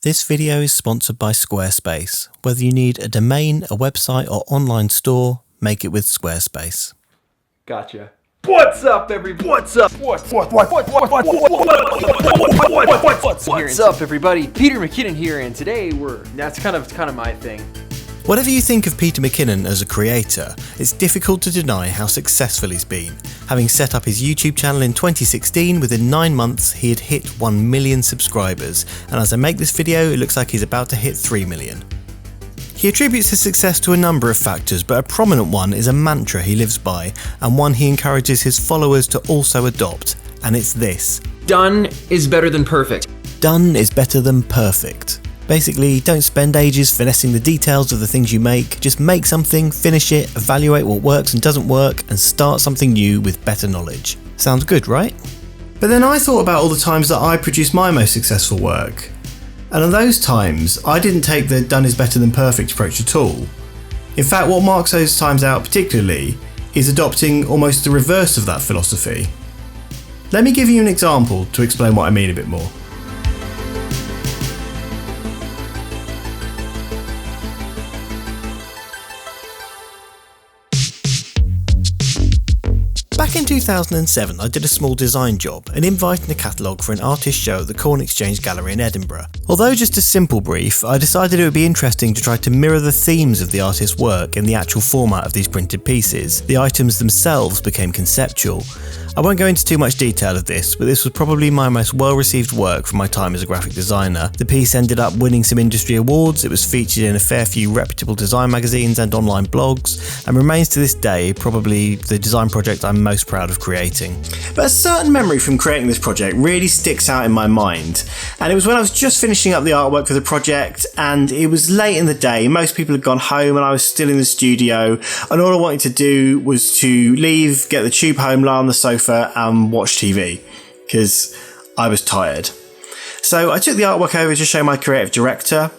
This video is sponsored by Squarespace. Whether you need a domain, a website or online store, make it with Squarespace. Gotcha. What's up, everybody? What's up, everybody? Peter McKinnon here, and today that's kind of my thing. Whatever you think of Peter McKinnon as a creator, it's difficult to deny how successful he's been. Having set up his YouTube channel in 2016, within 9 months he had hit 1 million subscribers, and as I make this video it looks like he's about to hit 3 million. He attributes his success to a number of factors, but a prominent one is a mantra he lives by, and one he encourages his followers to also adopt, and it's this: Done is better than perfect. Done is better than perfect. Basically, don't spend ages finessing the details of the things you make, just make something, finish it, evaluate what works and doesn't work, and start something new with better knowledge. Sounds good, right? But then I thought about all the times that I produced my most successful work. And in those times, I didn't take the done is better than perfect approach at all. In fact, what marks those times out particularly is adopting almost the reverse of that philosophy. Let me give you an example to explain what I mean a bit more. Back in 2007, I did a small design job, an invite and a catalogue for an artist show at the Corn Exchange Gallery in Edinburgh. Although just a simple brief, I decided it would be interesting to try to mirror the themes of the artist's work in the actual format of these printed pieces. The items themselves became conceptual. I won't go into too much detail of this, but this was probably my most well-received work from my time as a graphic designer. The piece ended up winning some industry awards, it was featured in a fair few reputable design magazines and online blogs, and remains to this day probably the design project I'm most proud of creating. But a certain memory from creating this project really sticks out in my mind, and it was when I was just finishing up the artwork for the project, and it was late in the day, most people had gone home and I was still in the studio, and all I wanted to do was to leave, get the tube home, lie on the sofa and watch TV because I was tired. So I took the artwork over to show my creative director,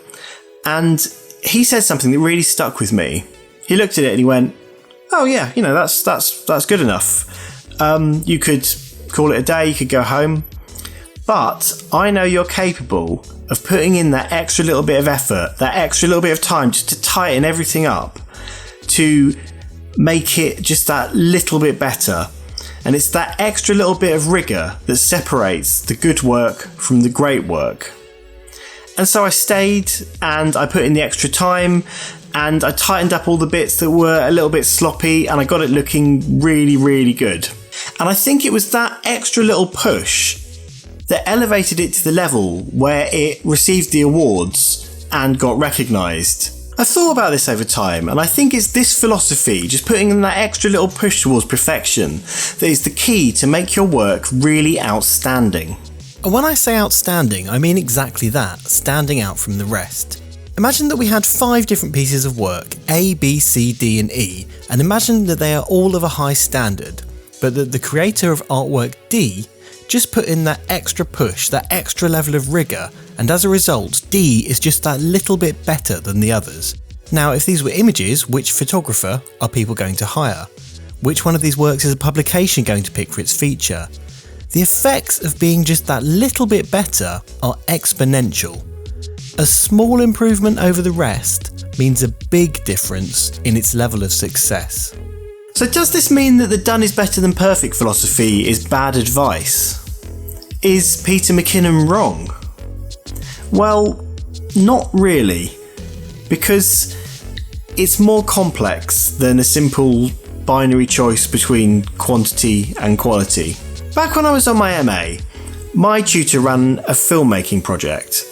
and he said something that really stuck with me. He looked at it and he went, "Oh yeah, that's good enough. You could call it a day, you could go home, but I know you're capable of putting in that extra little bit of effort, that extra little bit of time just to tighten everything up, to make it just that little bit better. And it's that extra little bit of rigour that separates the good work from the great work." And so I stayed and I put in the extra time and I tightened up all the bits that were a little bit sloppy and I got it looking really, really good. And I think it was that extra little push that elevated it to the level where it received the awards and got recognised. I've thought about this over time, and I think it's this philosophy, just putting in that extra little push towards perfection, that is the key to make your work really outstanding. And when I say outstanding, I mean exactly that, standing out from the rest. Imagine that we had 5 different pieces of work, A, B, C, D and E, and imagine that they are all of a high standard, but that the creator of artwork D just put in that extra push, that extra level of rigour, and as a result, D is just that little bit better than the others. Now, if these were images, which photographer are people going to hire? Which one of these works is a publication going to pick for its feature? The effects of being just that little bit better are exponential. A small improvement over the rest means a big difference in its level of success. So does this mean that the done is better than perfect philosophy is bad advice? Is Peter McKinnon wrong? Well, not really, because it's more complex than a simple binary choice between quantity and quality. Back when I was on my MA, my tutor ran a filmmaking project,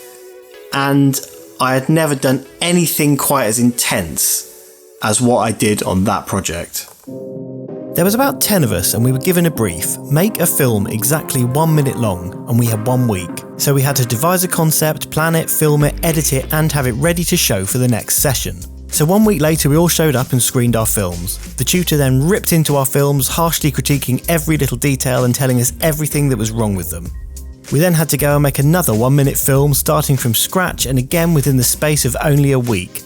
and I had never done anything quite as intense as what I did on that project. There was about 10 of us and we were given a brief: make a film exactly 1 minute long, and we had 1 week. So we had to devise a concept, plan it, film it, edit it and have it ready to show for the next session. So 1 week later we all showed up and screened our films. The tutor then ripped into our films, harshly critiquing every little detail and telling us everything that was wrong with them. We then had to go and make another 1 minute film starting from scratch, and again within the space of only a week.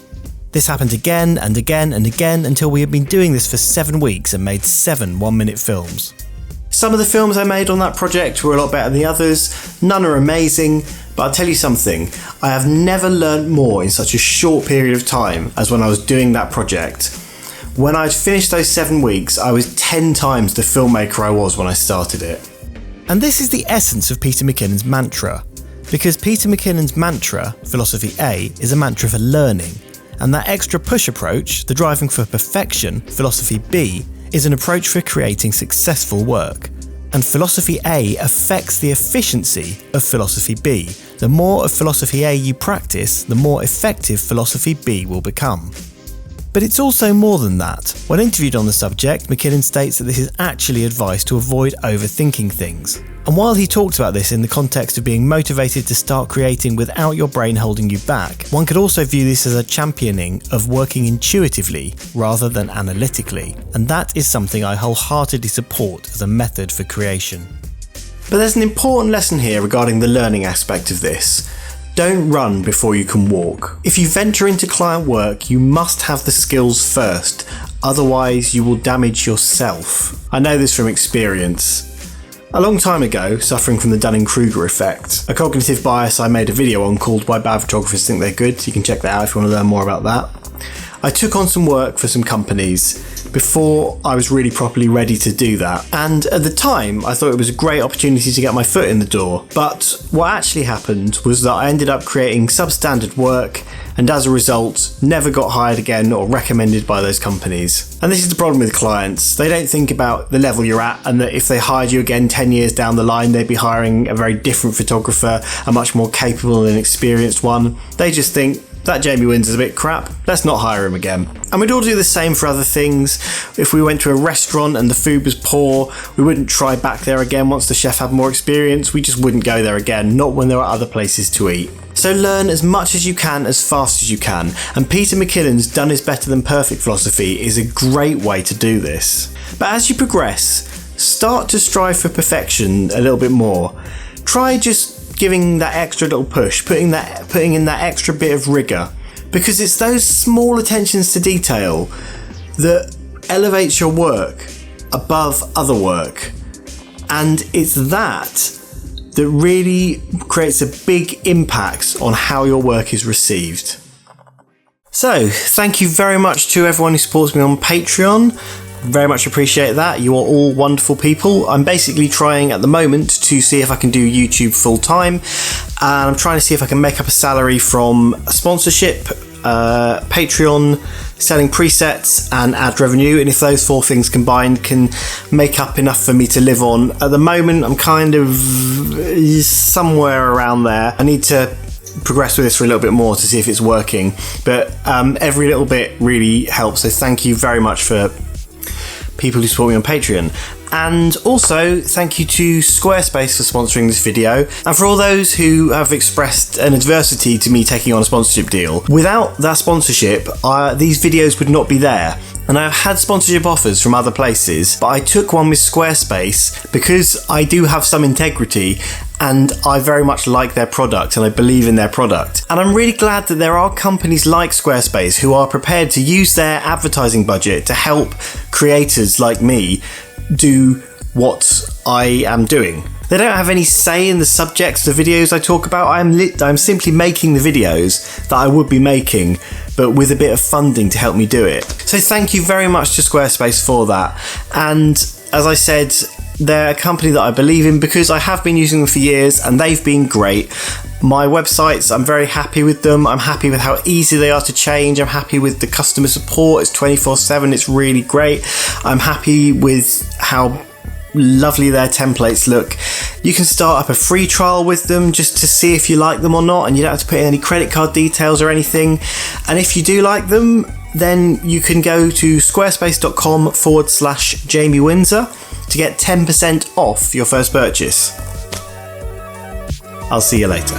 This happened again and again and again until we had been doing this for 7 weeks and made 7 1-minute films. Some of the films I made on that project were a lot better than the others, none are amazing, But I'll tell you something, I have never learned more in such a short period of time as when I was doing that project. When I'd finished those 7 weeks, I was 10 times the filmmaker I was when I started it. And this is the essence of Peter McKinnon's mantra. Because Peter McKinnon's mantra, Philosophy A, is a mantra for learning. And that extra push approach, the driving for perfection, Philosophy B, is an approach for creating successful work. And Philosophy A affects the efficiency of Philosophy B. The more of Philosophy A you practice, the more effective Philosophy B will become. But it's also more than that. When interviewed on the subject, McKinnon states that this is actually advice to avoid overthinking things. And while he talks about this in the context of being motivated to start creating without your brain holding you back, one could also view this as a championing of working intuitively rather than analytically. And that is something I wholeheartedly support as a method for creation. But there's an important lesson here regarding the learning aspect of this. Don't run before you can walk. If you venture into client work, you must have the skills first, otherwise you will damage yourself. I know this from experience. A long time ago, suffering from the Dunning-Kruger effect, a cognitive bias I made a video on called Why Bad Photographers Think They're Good. You can check that out if you want to learn more about that. I took on some work for some companies before I was really properly ready to do that. And at the time, I thought it was a great opportunity to get my foot in the door. But what actually happened was that I ended up creating substandard work and as a result, never got hired again or recommended by those companies. And this is the problem with clients. They don't think about the level you're at and that if they hired you again 10 years down the line, they'd be hiring a very different photographer, a much more capable and experienced one. They just think, that Jamie Windsor's a bit crap, let's not hire him again. And we'd all do the same for other things. If we went to a restaurant and the food was poor, we wouldn't try back there again once the chef had more experience. We just wouldn't go there again, not when there are other places to eat. So learn as much as you can, as fast as you can. And Peter McKinnon's done is better than perfect philosophy is a great way to do this. But as you progress, start to strive for perfection a little bit more. Try just giving that extra little push, putting in that extra bit of rigour, because it's those small attentions to detail that elevates your work above other work, and it's that really creates a big impact on how your work is received. So thank you very much to everyone who supports me on Patreon. Very much appreciate that. You are all wonderful people. I'm basically trying at the moment to see if I can do YouTube full time, and I'm trying to see if I can make up a salary from sponsorship, Patreon, selling presets and ad revenue, and if those 4 things combined can make up enough for me to live on. At the moment I'm kind of somewhere around there. I need to progress with this for a little bit more to see if it's working, but every little bit really helps, so thank you very much for people who support me on Patreon. And also thank you to Squarespace for sponsoring this video, and for all those who have expressed an adversity to me taking on a sponsorship deal. Without that sponsorship, these videos would not be there. And I've had sponsorship offers from other places, but I took one with Squarespace because I do have some integrity and I very much like their product and I believe in their product. And I'm really glad that there are companies like Squarespace who are prepared to use their advertising budget to help creators like me do what I am doing. They don't have any say in the subjects of the videos I talk about. I'm simply making the videos that I would be making, but with a bit of funding to help me do it. So thank you very much to Squarespace for that. And as I said, they're a company that I believe in because I have been using them for years and they've been great. My websites, I'm very happy with them. I'm happy with how easy they are to change. I'm happy with the customer support. It's 24/7. It's really great. I'm happy with how lovely their templates look. You can start up a free trial with them just to see if you like them or not, and you don't have to put in any credit card details or anything. And if you do like them, then you can go to squarespace.com/Jamie Windsor to get 10% off your first purchase. I'll see you later.